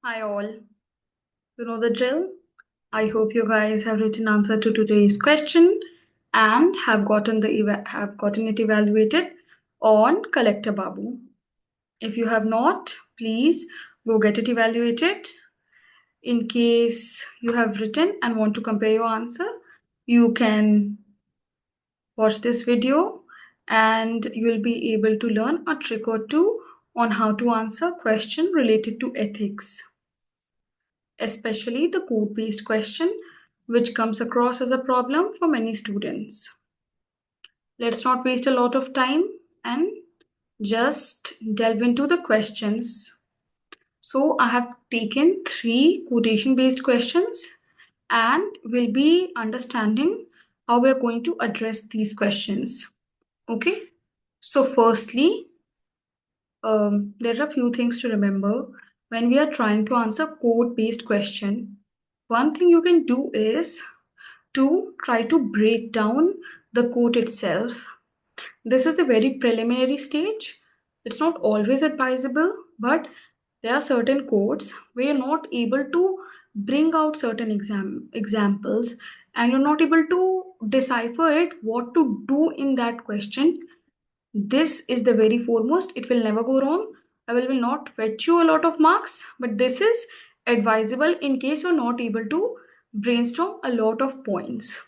Hi all. You know the drill. I hope you guys have written answer to today's question and have gotten it evaluated on Collector Babu. If you have not, please go get it evaluated. In case you have written and want to compare your answer, you can watch this video and you'll be able to learn a trick or two on how to answer question related to ethics, especially the code-based question, which comes across as a problem for many students. Let's not waste a lot of time and just delve into the questions. So I have taken 3 quotation-based questions and we'll be understanding how we're going to address these questions. Okay, so firstly, there are a few things to remember when we are trying to answer code-based question. One thing you can do is to try to break down the quote itself. This is the very preliminary stage. It's not always advisable, but there are certain quotes where you're not able to bring out certain examples and you're not able to decipher it what to do in that question. This is the very foremost. It will never go wrong. I will not fetch you a lot of marks, but this is advisable in case you're not able to brainstorm a lot of points.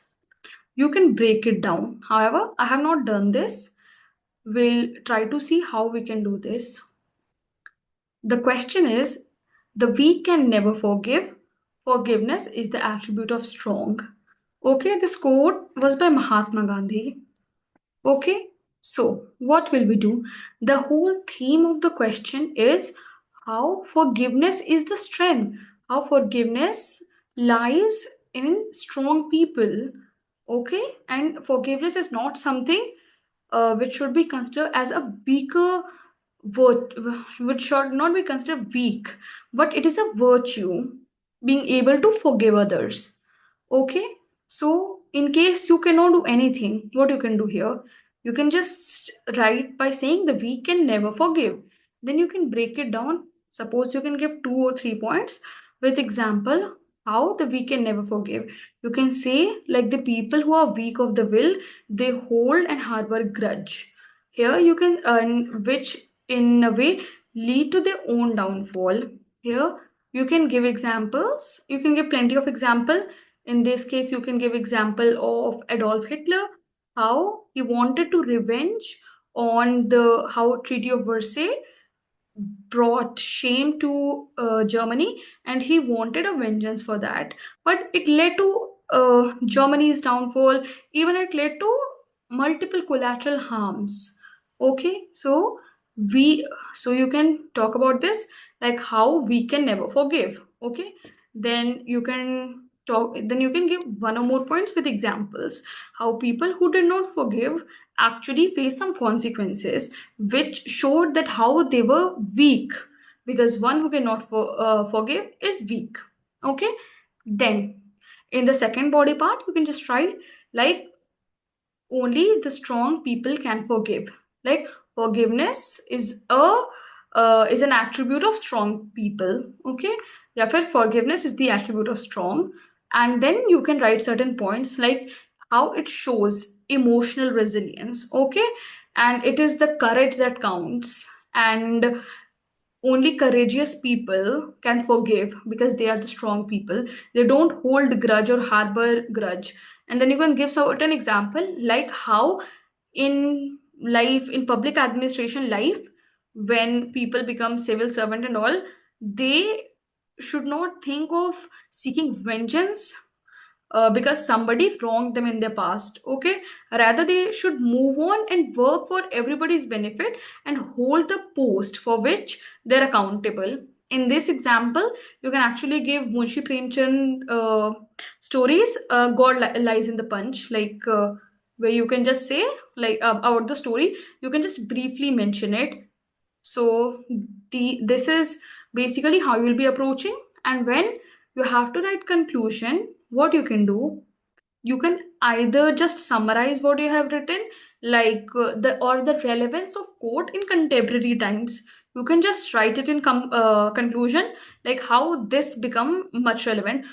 You can break it down. However, I have not done this. We'll try to see how we can do this. The question is, the weak can never forgive. Forgiveness is the attribute of strong. Okay, this quote was by Mahatma Gandhi. Okay, so what will we do? The whole theme of the question is how forgiveness is the strength, how forgiveness lies in strong people. Okay, and forgiveness is not something which should be considered as a weaker which should not be considered weak, but it is a virtue being able to forgive others. Okay, so in case you cannot do anything, what you can do here, you can just write by saying the we can never forgive. Then you can break it down. Suppose you can give 2 or 3 points with example how the we can never forgive. You can say like the people who are weak of the will, they hold and harbor grudge. Here you can which in a way lead to their own downfall. Here you can give examples. You can give plenty of example. In this case, you can give example of Adolf Hitler, how he wanted to revenge on the how Treaty of Versailles brought shame to Germany, and he wanted a vengeance for that. But it led to Germany's downfall. Even it led to multiple collateral harms. Okay, so we so you can talk about this like how we can never forgive. Okay, then you can talk. Then you can give 1 or more points with examples how people who did not forgive actually face some consequences which showed that how they were weak, because one who cannot forgive is weak. Okay, then in the second body part you can just write like only the strong people can forgive, like forgiveness is an attribute of strong people. Okay, yeah, for forgiveness is the attribute of strong. And then you can write certain points like how it shows emotional resilience. Okay, and it is the courage that counts, and only courageous people can forgive because they are the strong people. They don't hold grudge or harbor grudge. And then you can give certain example like how in life, in public administration life, when people become civil servant and all, they should not think of seeking vengeance because somebody wronged them in their past. Okay, rather they should move on and work for everybody's benefit and hold the post for which they're accountable. In this example, you can actually give Munshi Premchand stories. God lies in the punch, like where you can just say like about the story. You can just briefly mention it. So this is basically how you'll be approaching. And when you have to write conclusion, what you can do, you can either just summarize what you have written, like the relevance of quote in contemporary times. You can just write it in conclusion, like how this become much relevant.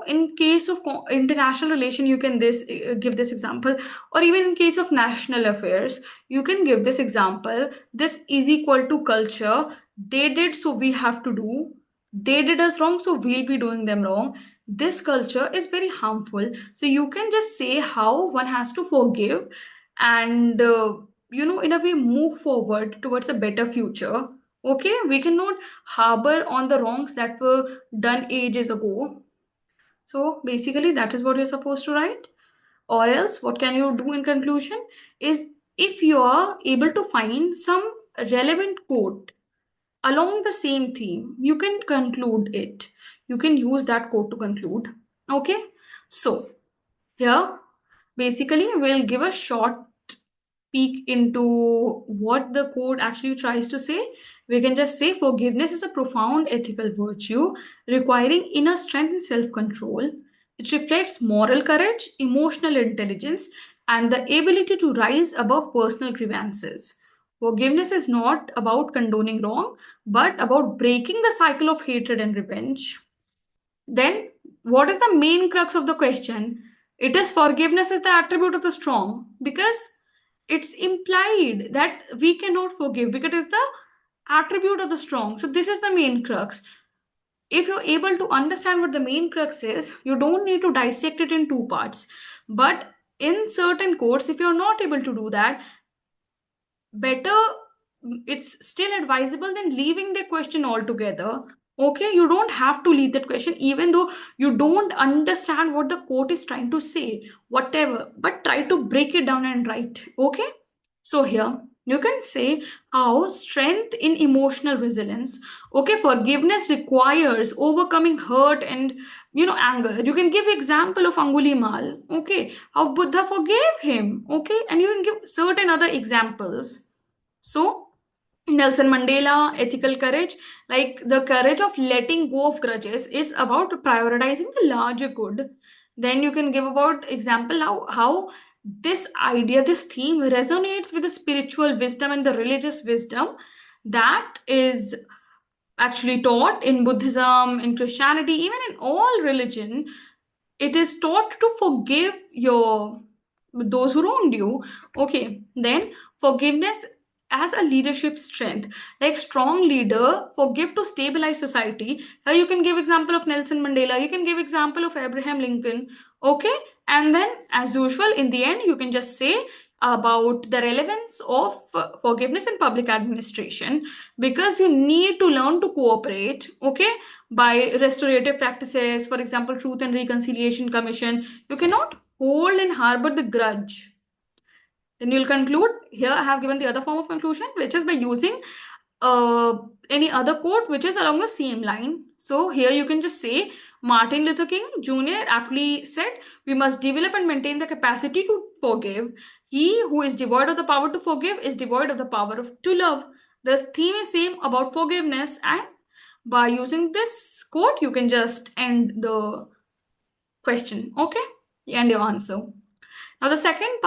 In case of international relation, you can give this example, or even in case of national affairs, you can give this example. This is equal to culture. They did, so we have to do. They did us wrong, so we'll be doing them wrong. This culture is very harmful. So you can just say how one has to forgive and in a way move forward towards a better future. Okay, we cannot harbor on the wrongs that were done ages ago. So basically, that is what you're supposed to write. Or else, what can you do in conclusion? Is if you are able to find some relevant quote along the same theme, you can conclude it. You can use that quote to conclude. Okay? So, here, basically, we'll give a short peek into what the code actually tries to say. We can just say forgiveness is a profound ethical virtue requiring inner strength and self control. It reflects moral courage, emotional intelligence, and the ability to rise above personal grievances. Forgiveness is not about condoning wrong, but about breaking the cycle of hatred and revenge. Then, what is the main crux of the question? It is forgiveness is the attribute of the strong, because it's implied that we cannot forgive because it is the attribute of the strong. So, this is the main crux. If you're able to understand what the main crux is, you don't need to dissect it in two parts. But in certain courts, if you're not able to do that, better, it's still advisable than leaving the question altogether. Okay, you don't have to leave that question even though you don't understand what the quote is trying to say, whatever, but try to break it down and write. Okay, so here you can say how strength in emotional resilience. Okay, forgiveness requires overcoming hurt and anger. You can give example of Angulimal. Okay, how Buddha forgave him. Okay, and you can give certain other examples. So, Nelson Mandela, ethical courage, like the courage of letting go of grudges, is about prioritizing the larger good. Then you can give about example how this idea, this theme resonates with the spiritual wisdom and the religious wisdom that is actually taught in Buddhism, in Christianity, even in all religion. It is taught to forgive your those who wronged you. Okay, then forgiveness as a leadership strength, like strong leader forgive to stabilize society. Here you can give example of Nelson Mandela, you can give example of Abraham Lincoln. Okay, and then as usual in the end you can just say about the relevance of forgiveness in public administration, because you need to learn to cooperate. Okay, by restorative practices, for example, Truth and Reconciliation Commission. You cannot hold and harbor the grudge. Then you'll conclude. Here I have given the other form of conclusion, which is by using any other quote which is along the same line. So here you can just say Martin Luther King Jr. aptly said, "We must develop and maintain the capacity to forgive. He who is devoid of the power to forgive is devoid of the power to love." The theme is same about forgiveness, and by using this quote, you can just end the question. Okay, end your answer. Now, the second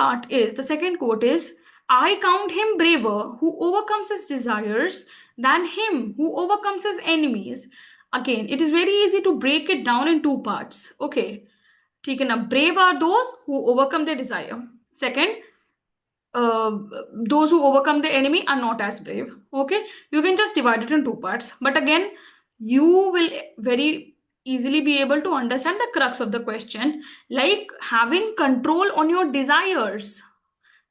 quote is, "I count him braver who overcomes his desires than him who overcomes his enemies." Again, it is very easy to break it down in two parts. Okay, taken up. Brave are those who overcome their desire. Second, those who overcome the enemy are not as brave. Okay, you can just divide it in two parts. But again, you will very easily be able to understand the crux of the question, like having control on your desires.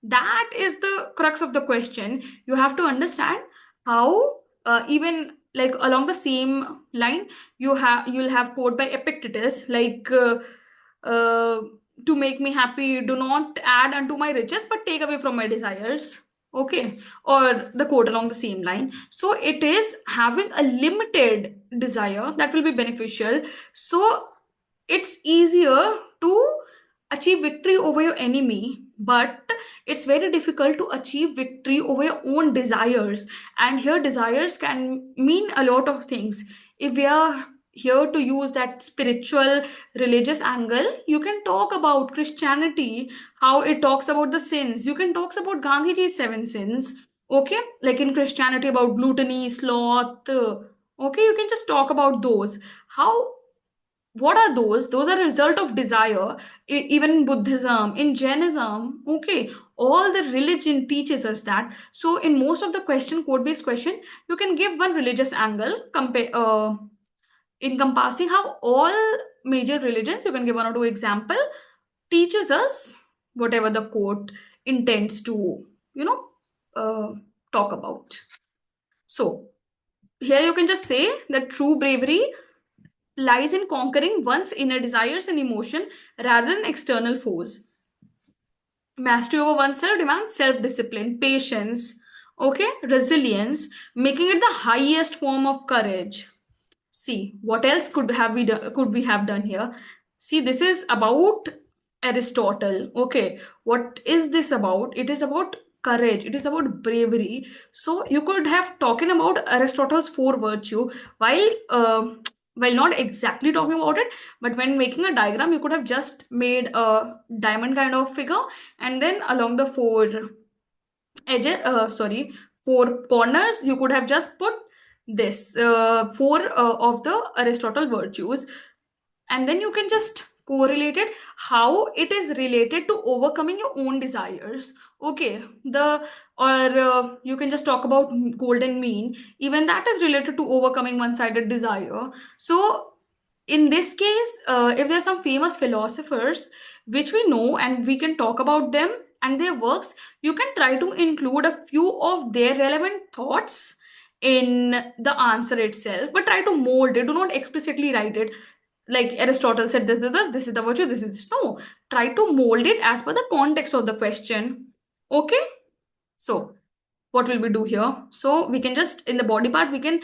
That is the crux of the question. You have to understand how, even like along the same line, you'll have quote by Epictetus, like to make me happy, do not add unto my riches but take away from my desires. Okay, or the quote along the same line. So it is having a limited desire that will be beneficial. So it's easier to achieve victory over your enemy, but it's very difficult to achieve victory over your own desires. And here desires can mean a lot of things. If we are here to use that spiritual religious angle, you can talk about Christianity, how it talks about the sins. You can talk about Gandhiji's seven sins. Okay, like in Christianity about gluttony, sloth. Okay, you can just talk about those. How, what are those? Those are a result of desire. Even in Buddhism, in Jainism, okay, all the religion teaches us that. So in most of the question, code-based question, you can give one religious angle, compare, encompassing how all major religions, you can give one or two example, teaches us whatever the quote intends to, you know, uh, talk about. So here you can just say that true bravery lies in conquering one's inner desires and emotion rather than external foes. Mastery over oneself demands self-discipline, patience, okay, resilience, making it the highest form of courage. See, what else could we have done here? See, this is about Aristotle. Okay, what is this about? It is about courage. It is about bravery. So you could have talking about Aristotle's four virtue while while not exactly talking about it, but when making a diagram, you could have just made a diamond kind of figure, and then along the four edges, four corners, you could have just put this four of the Aristotle virtues, and then you can just correlate it how it is related to overcoming your own desires. Okay, the or you can just talk about golden mean, even that is related to overcoming one-sided desire. So in this case, if there are some famous philosophers which we know and we can talk about them and their works, you can try to include a few of their relevant thoughts in the answer itself, but try to mold it. Do not explicitly write it like Aristotle said, this is the virtue, this is no. Try to mold it as per the context of the question. Okay? So, what will we do here? So, we can just, in the body part, we can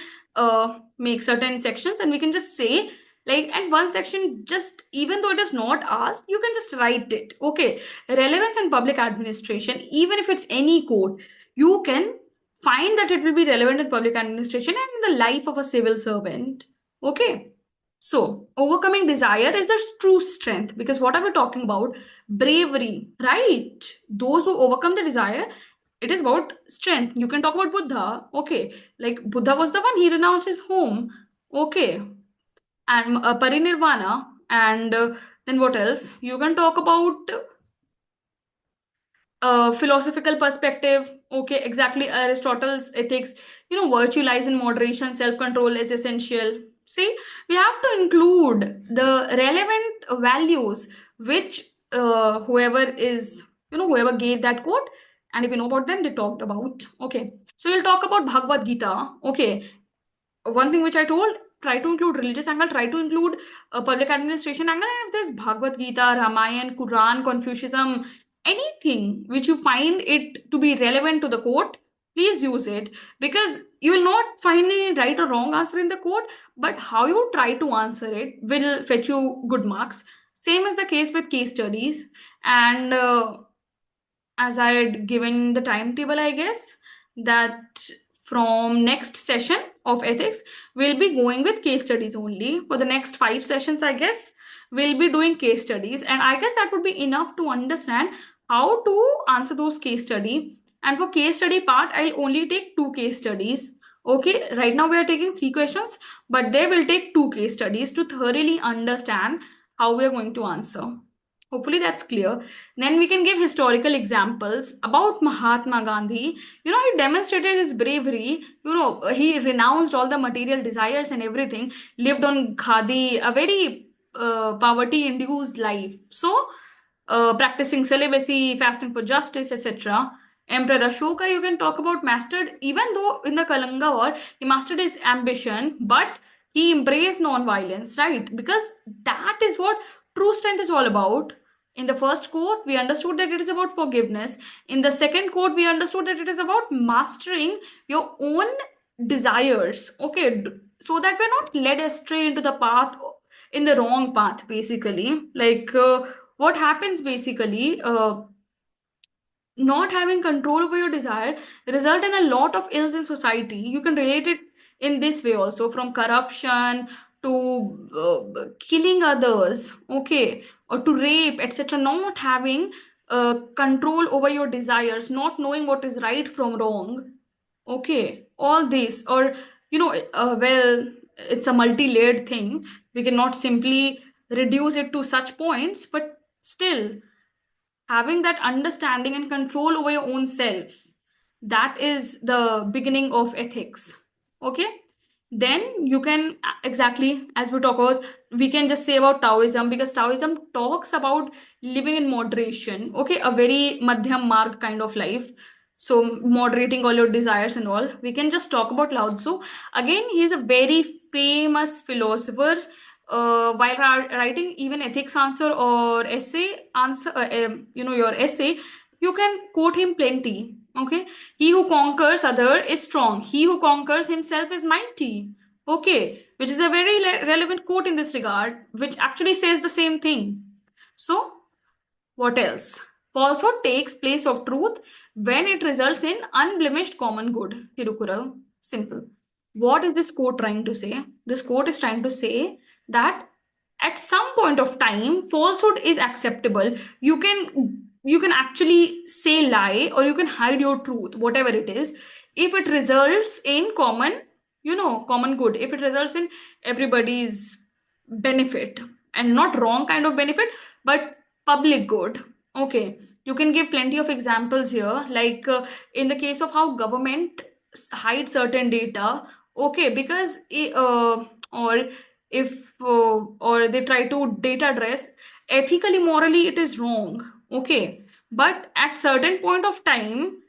make certain sections and we can just say, like, and one section, just even though it is not asked, you can just write it. Okay? Relevance in public administration, even if it's any code, you can find that it will be relevant in public administration and in the life of a civil servant. Okay? So, overcoming desire is the true strength, because what are we talking about? Bravery, right? Those who overcome the desire, it is about strength. You can talk about Buddha, okay? Like Buddha was the one, he renounced his home, okay? And parinirvana, and then what else? You can talk about philosophical perspective, okay, exactly, Aristotle's ethics, virtue lies in moderation, self-control is essential. See, we have to include the relevant values which whoever is, whoever gave that quote, and if you know about them, they talked about. Okay, so we'll talk about Bhagavad Gita. Okay, one thing which I told, try to include religious angle, try to include a public administration angle, and if there's Bhagavad Gita, Ramayan, Quran, Confucianism, anything which you find it to be relevant to the quote, please use it, because you will not find any right or wrong answer in the quote, but how you try to answer it will fetch you good marks. Same is the case with case studies, and as I had given the timetable, I guess, that from next session of ethics, we'll be going with case studies only. For the next 5 sessions, I guess, we'll be doing case studies. And I guess that would be enough to understand how to answer those case study. And for case study part, I'll only take 2 case studies. Okay, right now we are taking 3 questions, but they will take 2 case studies to thoroughly understand how we are going to answer. Hopefully that's clear. Then we can give historical examples about Mahatma Gandhi. He demonstrated his bravery. He renounced all the material desires and everything, lived on khadi, a very poverty-induced life. So, practicing celibacy, fasting for justice, etc. Emperor Ashoka, you can talk about mastered, even though in the Kalanga War, he mastered his ambition, but he embraced non-violence, right? Because that is what true strength is all about. In the first quote, we understood that it is about forgiveness. In the second quote, we understood that it is about mastering your own desires, okay, so that we're not led astray into the path, in the wrong path, basically. Like, what happens basically, not having control over your desire result in a lot of ills in society. You can relate it in this way also, from corruption to killing others, okay, or to rape, etc. Not having control over your desires, not knowing what is right from wrong, Okay, all this, or well, it's a multi-layered thing. We cannot simply reduce it to such points, but still having that understanding and control over your own self, that is the beginning of ethics. Okay, then you can exactly as we talk about, we can just say about Taoism, because Taoism talks about living in moderation. Okay, a very madhyam marg kind of life. So moderating all your desires and all. We can just talk about Lao Tzu. Again, he is a very famous philosopher. While writing even ethics answer or essay answer, your essay, you can quote him plenty. Okay, he who conquers other is strong. He who conquers himself is mighty. Okay, which is a very relevant quote in this regard, which actually says the same thing. So, what else? Falsehood takes place of truth when it results in unblemished common good. Tirukural. Simple. What is this quote trying to say? This quote is trying to say that at some point of time, falsehood is acceptable. You can actually say lie, or you can hide your truth, whatever it is, if it results in common good, if it results in everybody's benefit, and not wrong kind of benefit, but public good. Okay, you can give plenty of examples here, like in the case of how government hide certain data. Okay, because or if or they try to data address, ethically, morally, it is wrong. Okay, but at certain point of time,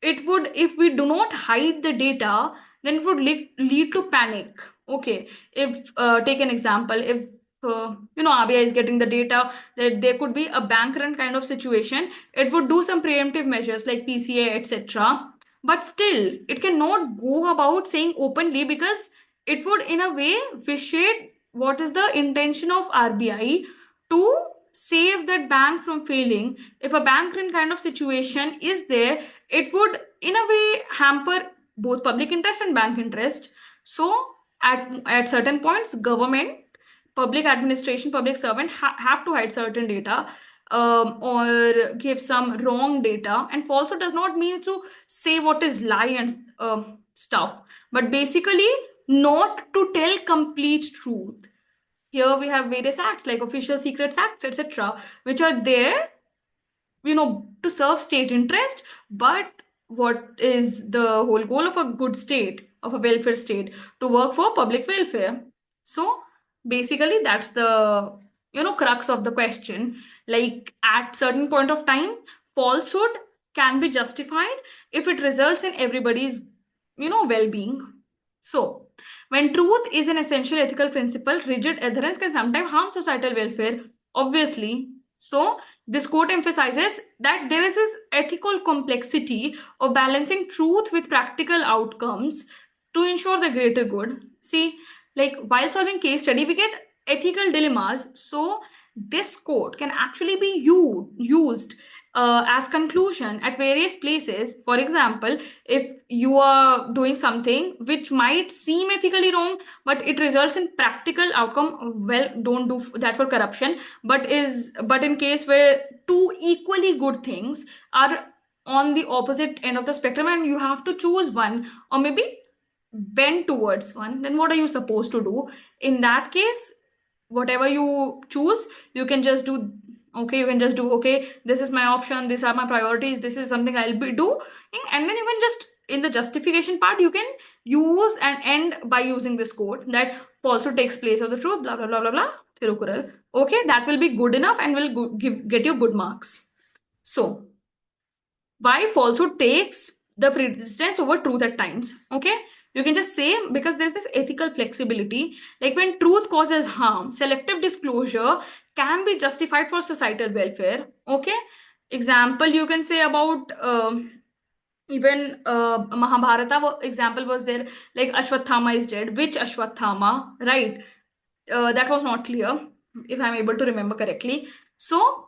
it would, if we do not hide the data, then it would lead to panic. Okay, if take an example, if RBI is getting the data that there could be a bank run kind of situation, it would do some preemptive measures like PCA, etc. But still, it cannot go about saying openly, because it would in a way vitiate what is the intention of RBI to save that bank from failing. If a bank run kind of situation is there, it would in a way hamper both public interest and bank interest. So at certain points, government, public administration, public servant have to hide certain data, or give some wrong data. And falsehood does not mean to say what is lie and stuff, but basically not to tell complete truth. Here we have various acts like official secrets acts, etc., which are there, to serve state interest. But what is the whole goal of a good state, of a welfare state? To work for public welfare. So basically, that's the crux of the question. Like at certain point of time, falsehood can be justified if it results in everybody's well-being. So when truth is an essential ethical principle, rigid adherence can sometimes harm societal welfare, obviously. So this quote emphasizes that there is this ethical complexity of balancing truth with practical outcomes to ensure the greater good. See, like while solving case study, we get ethical dilemmas. So this quote can actually be used as conclusion at various places. For example, if you are doing something which might seem ethically wrong, but it results in practical outcome, well, don't do that for corruption. But in case where two equally good things are on the opposite end of the spectrum, and you have to choose one, or maybe bend towards one, then what are you supposed to do in that case? Whatever you choose, you can just do. Okay, you can just do, okay, this is my option, these are my priorities, this is something I'll be doing. And then you can just, in the justification part, you can use and end by using this quote that falsehood takes place of the truth, blah blah blah blah blah, Tirukural. Okay, that will be good enough and will get you good marks. So why falsehood takes the precedence over truth at times? Okay, you can just say, because there's this ethical flexibility. Like when truth causes harm, selective disclosure can be justified for societal welfare. Okay, example you can say about even Mahabharata example was there, like Ashwathama is dead. Which Ashwathama, right? That was not clear, if I'm able to remember correctly. So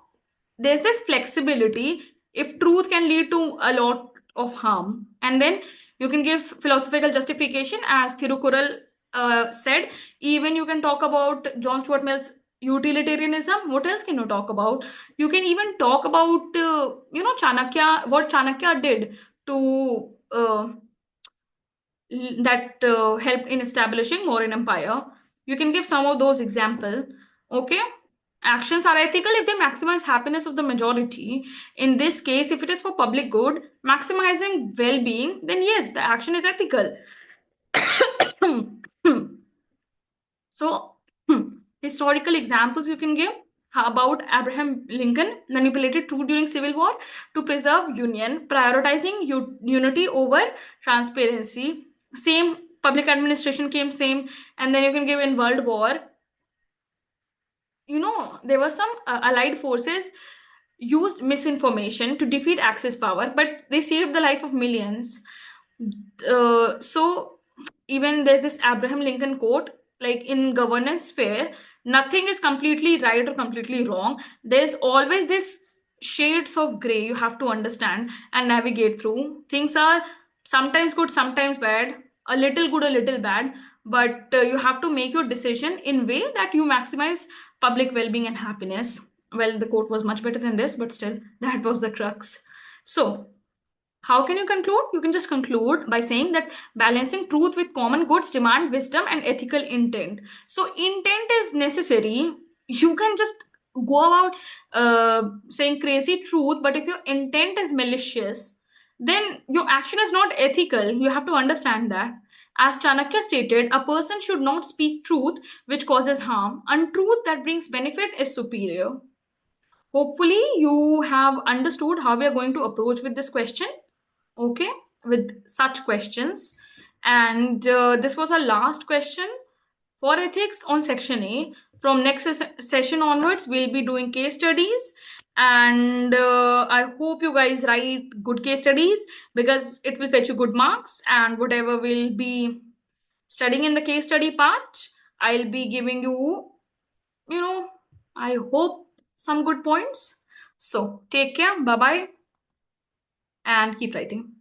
there's this flexibility if truth can lead to a lot of harm. And then you can give philosophical justification, as Thirukural said. Even you can talk about John Stuart Mill's utilitarianism. What else can you talk about? You can even talk about Chanakya, what Chanakya did to helped in establishing Mauryan Empire. You can give some of those example. Okay, actions are ethical if they maximize happiness of the majority. In this case, if it is for public good, maximizing well-being, then yes, the action is ethical. So, historical examples you can give. How about Abraham Lincoln manipulated truth during Civil War to preserve union, prioritizing unity over transparency. Same public administration came same, and then you can give in World War. There were some allied forces used misinformation to defeat Axis power, but they saved the life of millions. So even there's this Abraham Lincoln quote, like in governance sphere, nothing is completely right or completely wrong. There's always this shades of gray you have to understand and navigate through. Things are sometimes good, sometimes bad, a little good, a little bad, but you have to make your decision in way that you maximize public well-being and happiness. Well, the quote was much better than this, but still, that was the crux. So how can you conclude? You can just conclude by saying that balancing truth with common goods demand wisdom and ethical intent. So intent is necessary. You can just go about saying crazy truth, but if your intent is malicious, then your action is not ethical. You have to understand that. As Chanakya stated, a person should not speak truth which causes harm. Untruth that brings benefit is superior. Hopefully, you have understood how we are going to approach with this question. Okay, with such questions. And this was our last question for ethics on section A. From next session onwards, we'll be doing case studies. And I hope you guys write good case studies because it will fetch you good marks. And whatever will be studying in the case study part, I'll be giving you, I hope some good points. So take care, bye bye, and keep writing.